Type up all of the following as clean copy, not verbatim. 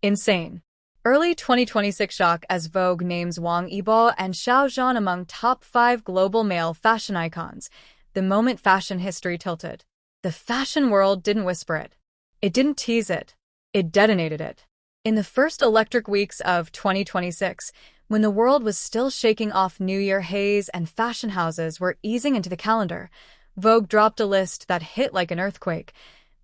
Insane. Early 2026 shock as Vogue names Wang Yibo and Xiao Zhan among top 5 global male fashion icons. The moment fashion history tilted. The fashion world didn't whisper it. It didn't tease it. It detonated it. In the first electric weeks of 2026, when the world was still shaking off New Year haze and fashion houses were easing into the calendar, Vogue dropped a list that hit like an earthquake.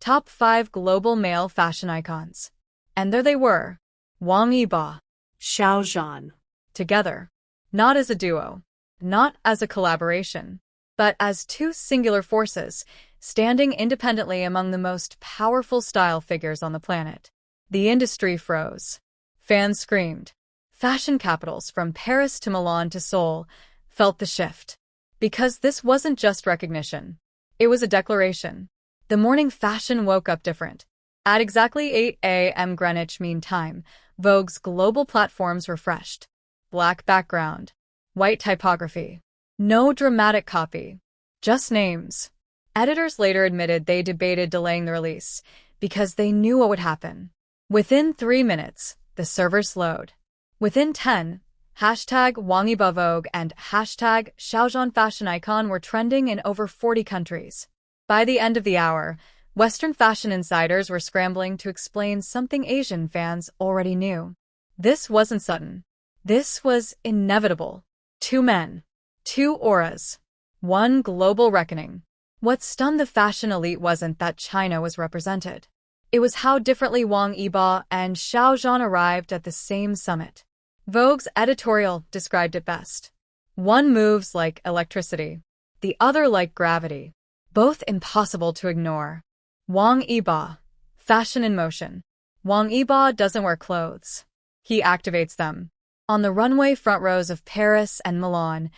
Top 5 global male fashion icons. And there they were. Wang Yibo, Xiao Zhan. Together. Not as a duo. Not as a collaboration. But as two singular forces, standing independently among the most powerful style figures on the planet. The industry froze. Fans screamed. Fashion capitals from Paris to Milan to Seoul felt the shift. Because this wasn't just recognition. It was a declaration. The morning fashion woke up different. At exactly 8 a.m. Greenwich Mean Time, Vogue's global platforms refreshed. Black background. White typography. No dramatic copy. Just names. Editors later admitted they debated delaying the release because they knew what would happen. Within 3 minutes, the servers slowed. Within 10, hashtag Wang Yibo Vogue and hashtag Xiao Zhan fashion icon were trending in over 40 countries. By the end of the hour, Western fashion insiders were scrambling to explain something Asian fans already knew. This wasn't sudden. This was inevitable. 2 men. 2 auras. 1 global reckoning. What stunned the fashion elite wasn't that China was represented. It was how differently Wang Yibo and Xiao Zhan arrived at the same summit. Vogue's editorial described it best. One moves like electricity. The other like gravity. Both impossible to ignore. Wang Yibo. Fashion in motion. Wang Yibo doesn't wear clothes. He activates them. On the runway front rows of Paris and Milan,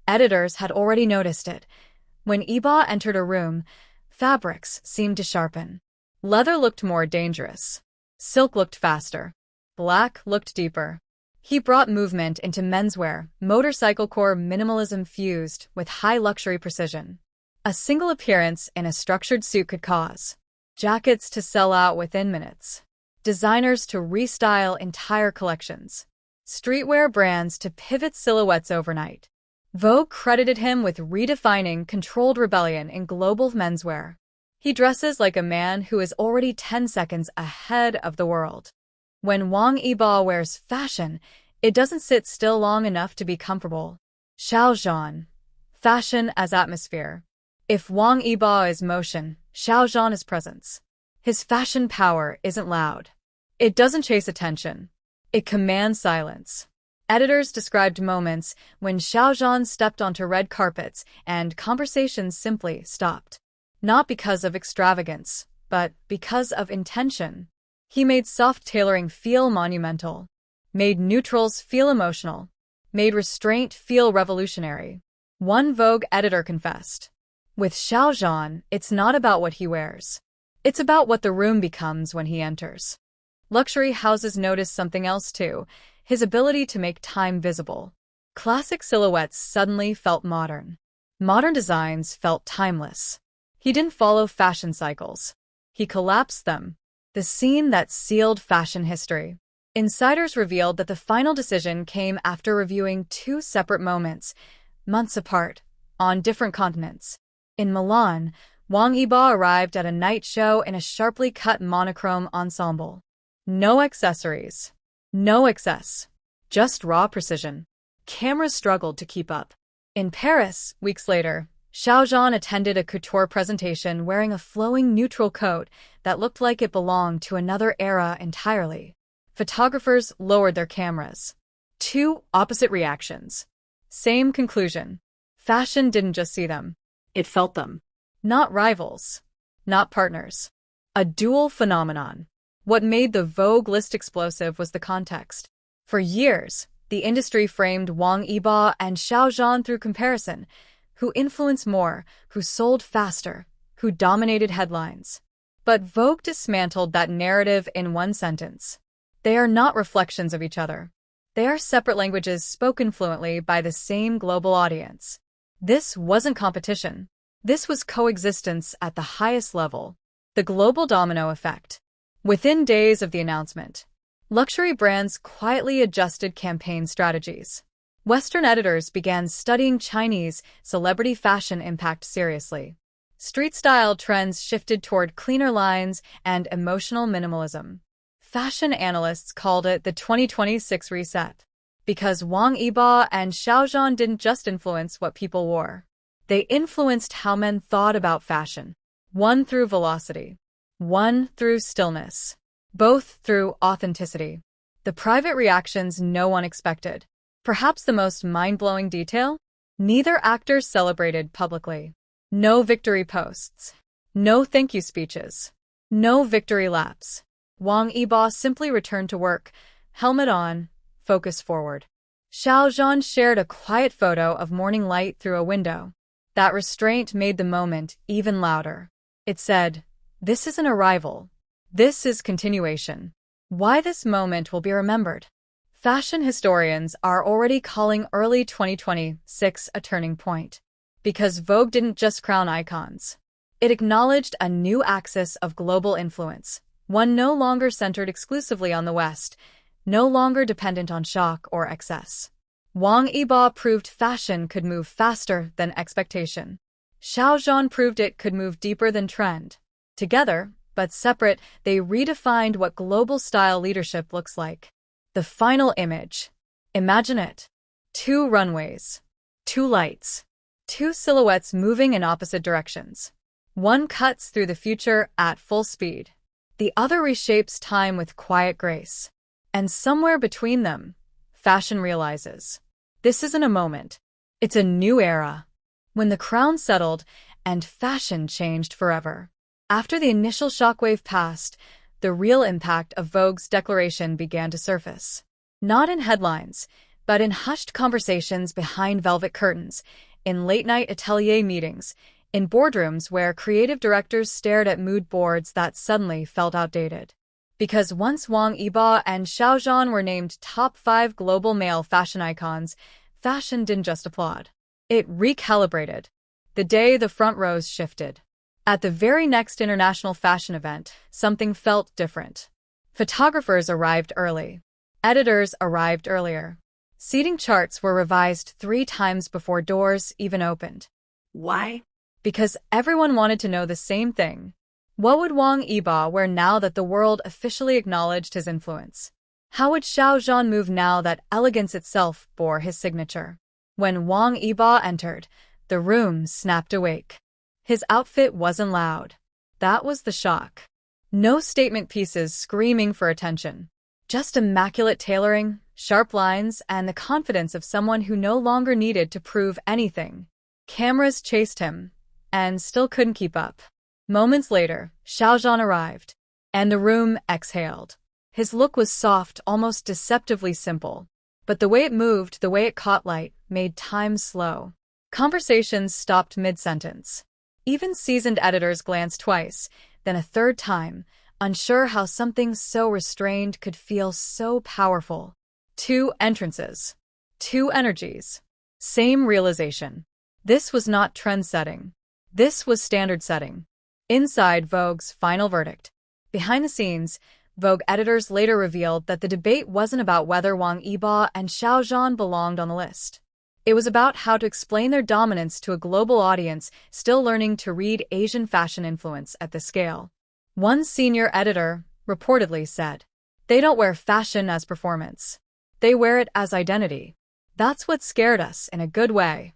editors had already noticed it. When Yibo entered a room, fabrics seemed to sharpen. Leather looked more dangerous. Silk looked faster. Black looked deeper. He brought movement into menswear, motorcycle core minimalism fused with high luxury precision. A single appearance in a structured suit could cause jackets to sell out within minutes, designers to restyle entire collections, streetwear brands to pivot silhouettes overnight. Vogue credited him with redefining controlled rebellion in global menswear. He dresses like a man who is already 10 seconds ahead of the world. When Wang Yibo wears fashion, it doesn't sit still long enough to be comfortable. Xiao Zhan. Fashion as atmosphere. If Wang Yibo is motion, Xiao Zhan is presence. His fashion power isn't loud. It doesn't chase attention. It commands silence. Editors described moments when Xiao Zhan stepped onto red carpets and conversations simply stopped. Not because of extravagance, but because of intention. He made soft tailoring feel monumental, made neutrals feel emotional, made restraint feel revolutionary. One Vogue editor confessed. With Xiao Zhan, it's not about what he wears. It's about what the room becomes when he enters. Luxury houses noticed something else too, his ability to make time visible. Classic silhouettes suddenly felt modern. Modern designs felt timeless. He didn't follow fashion cycles. He collapsed them. The scene that sealed fashion history. Insiders revealed that the final decision came after reviewing 2 separate moments, months apart, on different continents. In Milan, Wang Yibo arrived at a night show in a sharply cut monochrome ensemble. No accessories. No excess. Just raw precision. Cameras struggled to keep up. In Paris, weeks later, Xiao Zhan attended a couture presentation wearing a flowing neutral coat that looked like it belonged to another era entirely. Photographers lowered their cameras. 2 opposite reactions. Same conclusion. Fashion didn't just see them. It felt them. Not rivals. Not partners. A dual phenomenon. What made the Vogue list explosive was the context. For years, the industry framed Wang Yibo and Xiao Zhan through comparison. Who influenced more, who sold faster, who dominated headlines. But Vogue dismantled that narrative in one sentence. They are not reflections of each other. They are separate languages spoken fluently by the same global audience. This wasn't competition. This was coexistence at the highest level. The global domino effect. Within days of the announcement, Luxury brands quietly adjusted campaign strategies. Western editors began studying Chinese celebrity fashion impact seriously. Street-style trends shifted toward cleaner lines and emotional minimalism. Fashion analysts called it the 2026 reset. Because Wang Yibo and Xiao Zhan didn't just influence what people wore. They influenced how men thought about fashion. One through velocity. One through stillness. Both through authenticity. The private reactions no one expected. Perhaps the most mind-blowing detail? Neither actor celebrated publicly. No victory posts. No thank you speeches. No victory laps. Wang Yibo simply returned to work, helmet on, focus forward. Xiao Zhan shared a quiet photo of morning light through a window. That restraint made the moment even louder. It said, "This isn't arrival. This is continuation." Why this moment will be remembered? Fashion historians are already calling early 2026 a turning point. Because Vogue didn't just crown icons. It acknowledged a new axis of global influence, one no longer centered exclusively on the West, no longer dependent on shock or excess. Wang Yibo proved fashion could move faster than expectation. Xiao Zhan proved it could move deeper than trend. Together, but separate, they redefined what global style leadership looks like. The final image. Imagine it. 2 runways. 2 lights. 2 silhouettes moving in opposite directions. One cuts through the future at full speed. The other reshapes time with quiet grace. And somewhere between them, fashion realizes. This isn't a moment. It's a new era. When the crown settled and fashion changed forever. After the initial shockwave passed, the real impact of Vogue's declaration began to surface. Not in headlines, but in hushed conversations behind velvet curtains, in late-night atelier meetings, in boardrooms where creative directors stared at mood boards that suddenly felt outdated. Because once Wang Yibo and Xiao Zhan were named top 5 global male fashion icons, fashion didn't just applaud. It recalibrated. The day the front rows shifted. At the very next international fashion event, something felt different. Photographers arrived early. Editors arrived earlier. Seating charts were revised 3 times before doors even opened. Why? Because everyone wanted to know the same thing. What would Wang Yibo wear now that the world officially acknowledged his influence? How would Xiao Zhan move now that elegance itself bore his signature? When Wang Yibo entered, the room snapped awake. His outfit wasn't loud. That was the shock. No statement pieces screaming for attention. Just immaculate tailoring, sharp lines, and the confidence of someone who no longer needed to prove anything. Cameras chased him, and still couldn't keep up. Moments later, Xiao Zhan arrived, and the room exhaled. His look was soft, almost deceptively simple. But the way it moved, the way it caught light, made time slow. Conversations stopped mid-sentence. Even seasoned editors glanced twice, then a third time, unsure how something so restrained could feel so powerful. 2 entrances. 2 energies. Same realization. This was not trend-setting. This was standard-setting. Inside Vogue's final verdict. Behind the scenes, Vogue editors later revealed that the debate wasn't about whether Wang Yibo and Xiao Zhan belonged on the list. It was about how to explain their dominance to a global audience still learning to read Asian fashion influence at this scale. One senior editor reportedly said, "They don't wear fashion as performance. They wear it as identity." That's what scared us in a good way.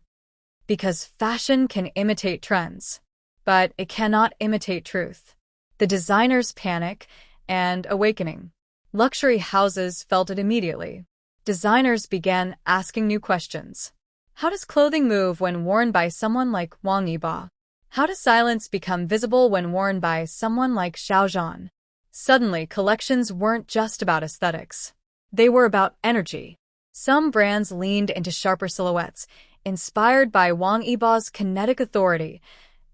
Because fashion can imitate trends, but it cannot imitate truth. The designers' panic and awakening. Luxury houses felt it immediately. Designers began asking new questions. How does clothing move when worn by someone like Wang Yibo? How does silence become visible when worn by someone like Xiao Zhan? Suddenly, collections weren't just about aesthetics. They were about energy. Some brands leaned into sharper silhouettes, inspired by Wang Yibo's kinetic authority,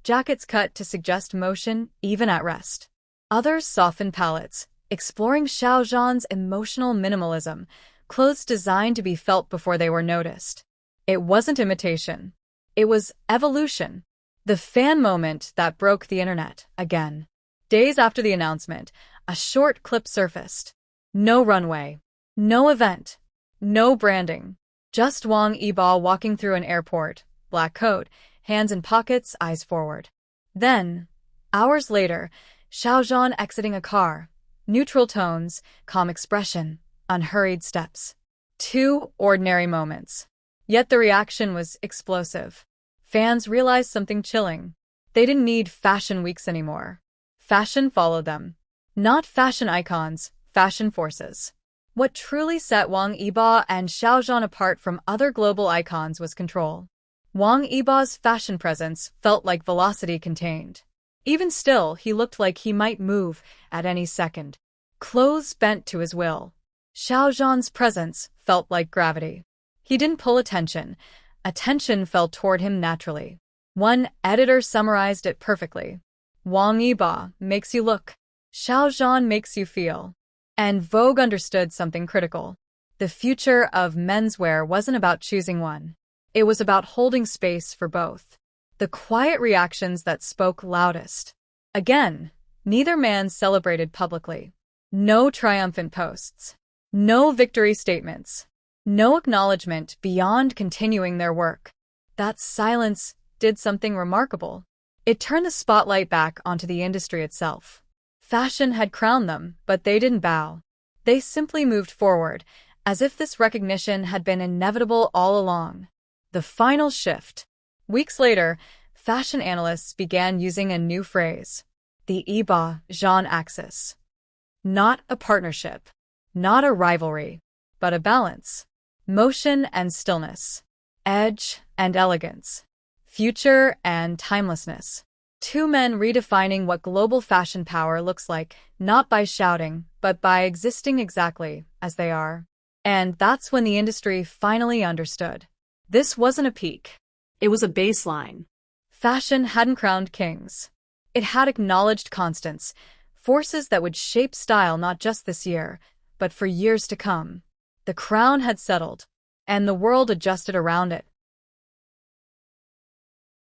jackets cut to suggest motion even at rest. Others softened palettes, exploring Xiao Zhan's emotional minimalism, clothes designed to be felt before they were noticed. It wasn't imitation. It was evolution. The fan moment that broke the internet again. Days after the announcement, a short clip surfaced. No runway. No event. No branding. Just Wang Yibo walking through an airport, black coat, hands in pockets, eyes forward. Then, hours later, Xiao Zhan exiting a car. Neutral tones, calm expression, unhurried steps. Two ordinary moments. Yet the reaction was explosive. Fans realized something chilling. They didn't need fashion weeks anymore. Fashion followed them. Not fashion icons, fashion forces. What truly set Wang Yibo and Xiao Zhan apart from other global icons was control. Wang Yibo's fashion presence felt like velocity contained. Even still, he looked like he might move at any second. Clothes bent to his will. Xiao Zhan's presence felt like gravity. He didn't pull attention. Attention fell toward him naturally. One editor summarized it perfectly. Wang Yibo makes you look. Xiao Zhan makes you feel. And Vogue understood something critical. The future of menswear wasn't about choosing one. It was about holding space for both. The quiet reactions that spoke loudest. Again, neither man celebrated publicly. No triumphant posts. No victory statements. No acknowledgement beyond continuing their work. That silence did something remarkable. It turned the spotlight back onto the industry itself. Fashion had crowned them, but they didn't bow. They simply moved forward, as if this recognition had been inevitable all along. The final shift. Weeks later, fashion analysts began using a new phrase. The Yibo Zhan axis. Not a partnership. Not a rivalry. But a balance. Motion and stillness. Edge and elegance. Future and timelessness. Two men redefining what global fashion power looks like, not by shouting, but by existing exactly as they are. And that's when the industry finally understood. This wasn't a peak. It was a baseline. Fashion hadn't crowned kings. It had acknowledged constants, forces that would shape style not just this year, but for years to come. The crown had settled, and the world adjusted around it.